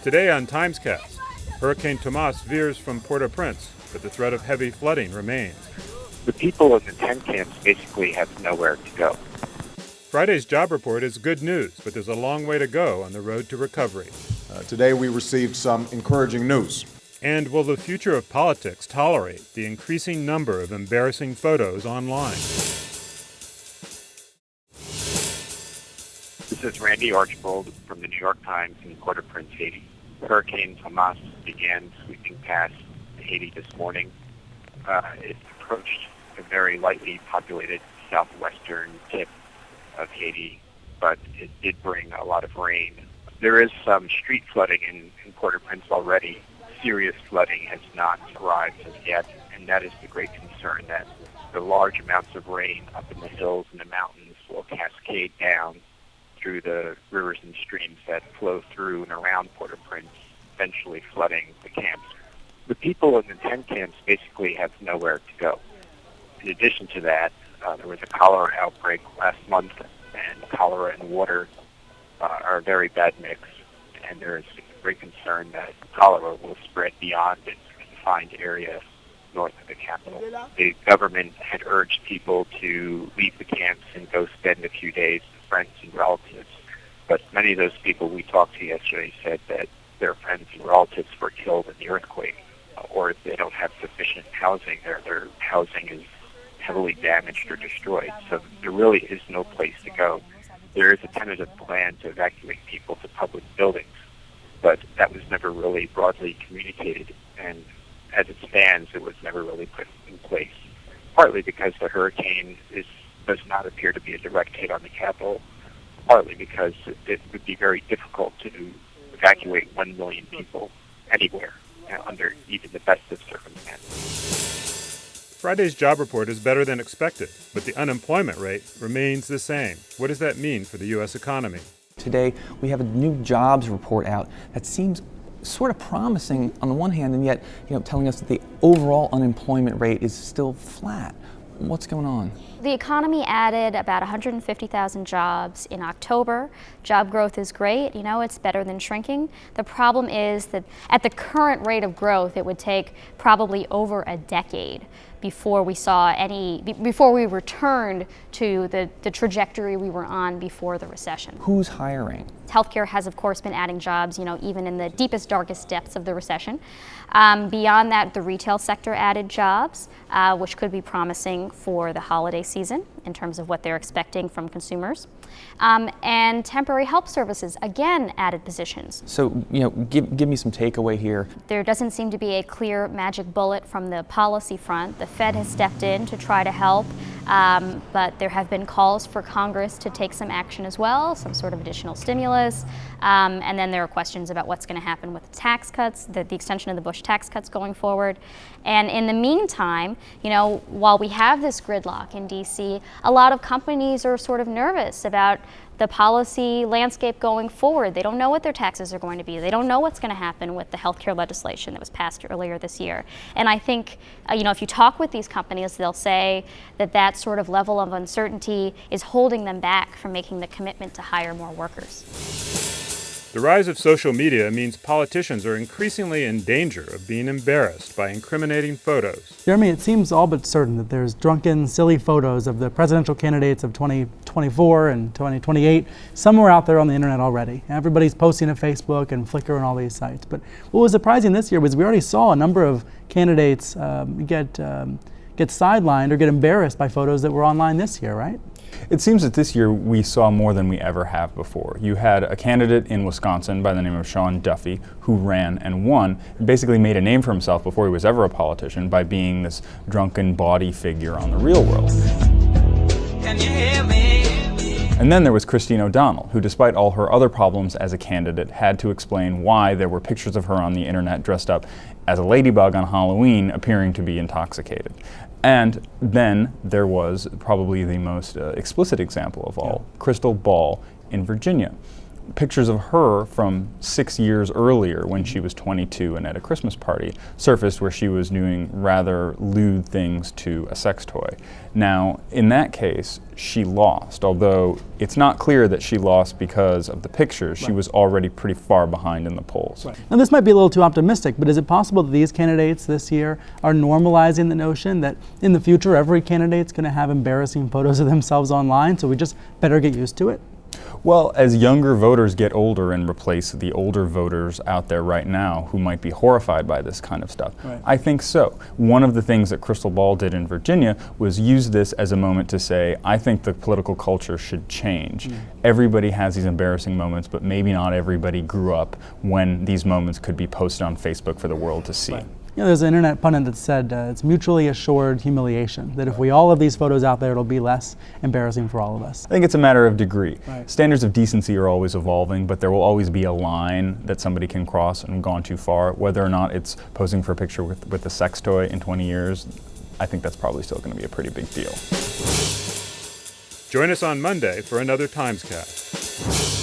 Today on TimesCast, Hurricane Tomas veers from Port-au-Prince, but the threat of heavy flooding remains. The people in the tent camps basically have nowhere to go. Friday's job report is good news, but there's a long way to go on the road to recovery. Today we received some encouraging news. And will the future of politics tolerate the increasing number of embarrassing photos online? This is Randy Archbold from the New York Times in Port-au-Prince, Haiti. Hurricane Tomas began sweeping past Haiti this morning. It approached a very lightly populated southwestern tip of Haiti, but it did bring a lot of rain. There is some street flooding in Port-au-Prince already. Serious flooding has not arrived as yet, and that is the great concern, that the large amounts of rain up in the hills and the mountains will cascade down through the rivers and streams that flow through and around Port-au-Prince, eventually flooding the camps. The people in the tent camps basically have nowhere to go. In addition to that, there was a cholera outbreak last month, and cholera and water are a very bad mix, and there is great concern that cholera will spread beyond its confined area north of the capital. The government had urged people to leave the camps and go spend a few days with friends and relatives, but many of those people we talked to yesterday said that their friends and relatives were killed in the earthquake, or if they don't have sufficient housing, their housing is heavily damaged or destroyed. So there really is no place to go. There is a tentative plan to evacuate people to public buildings, but that was never really broadly communicated, and as it stands, it was never really put in place, partly because the hurricane does not appear to be a direct hit on the capital, partly because it would be very difficult to evacuate 1 million people anywhere under even the best of circumstances. Friday's job report is better than expected, but the unemployment rate remains the same. What does that mean for the U.S. economy? Today, we have a new jobs report out that seems sort of promising on the one hand, and yet, telling us that the overall unemployment rate is still flat. What's going on? The economy added about 150,000 jobs in October. Job growth is great, it's better than shrinking. The problem is that at the current rate of growth, it would take probably over a decade before we returned to the trajectory we were on before the recession. Who's hiring? Healthcare has, of course, been adding jobs, even in the deepest, darkest depths of the recession. Beyond that, the retail sector added jobs, which could be promising for the holiday season in terms of what they're expecting from consumers. And temporary help services, again, added positions. So, give me some takeaway here. There doesn't seem to be a clear magic bullet from the policy front. The Fed has stepped in to try to help, but there have been calls for Congress to take some action as well, some sort of additional stimulus. And then there are questions about what's going to happen with the tax cuts, the extension of the Bush tax cuts going forward. And in the meantime, while we have this gridlock in D.C., a lot of companies are sort of nervous about the policy landscape going forward. They don't know what their taxes are going to be. They don't know what's going to happen with the healthcare legislation that was passed earlier this year. And I think, if you talk with these companies, they'll say that sort of level of uncertainty is holding them back from making the commitment to hire more workers. The rise of social media means politicians are increasingly in danger of being embarrassed by incriminating photos. Jeremy, it seems all but certain that there's drunken, silly photos of the presidential candidates of 2024 and 2028 somewhere out there on the internet already. Everybody's posting to Facebook and Flickr and all these sites. But what was surprising this year was we already saw a number of candidates get sidelined or get embarrassed by photos that were online this year, right? It seems that this year we saw more than we ever have before. You had a candidate in Wisconsin by the name of Sean Duffy who ran and won, basically made a name for himself before he was ever a politician by being this drunken bawdy figure on The Real World. Can you hear me? And then there was Christine O'Donnell, who despite all her other problems as a candidate had to explain why there were pictures of her on the internet dressed up as a ladybug on Halloween appearing to be intoxicated. And then there was probably the most explicit example of all, Crystal Ball in Virginia, pictures of her from 6 years earlier when she was 22 and at a Christmas party surfaced where she was doing rather lewd things to a sex toy. Now, in that case, she lost, although it's not clear that she lost because of the pictures. She was already pretty far behind in the polls. Now, this might be a little too optimistic, but is it possible that these candidates this year are normalizing the notion that in the future every candidate's going to have embarrassing photos of themselves online, so we just better get used to it? Well, as younger voters get older and replace the older voters out there right now who might be horrified by this kind of stuff, I think so. One of the things that Crystal Ball did in Virginia was use this as a moment to say, I think the political culture should change. Everybody has these embarrassing moments, but maybe not everybody grew up when these moments could be posted on Facebook for the world to see. You know, there's an internet pundit that said it's mutually assured humiliation, that if we all have these photos out there, it'll be less embarrassing for all of us. I think it's a matter of degree. Standards of decency are always evolving, but there will always be a line that somebody can cross and gone too far. Whether or not it's posing for a picture with a sex toy in 20 years, I think that's probably still going to be a pretty big deal. Join us on Monday for another TimesCast.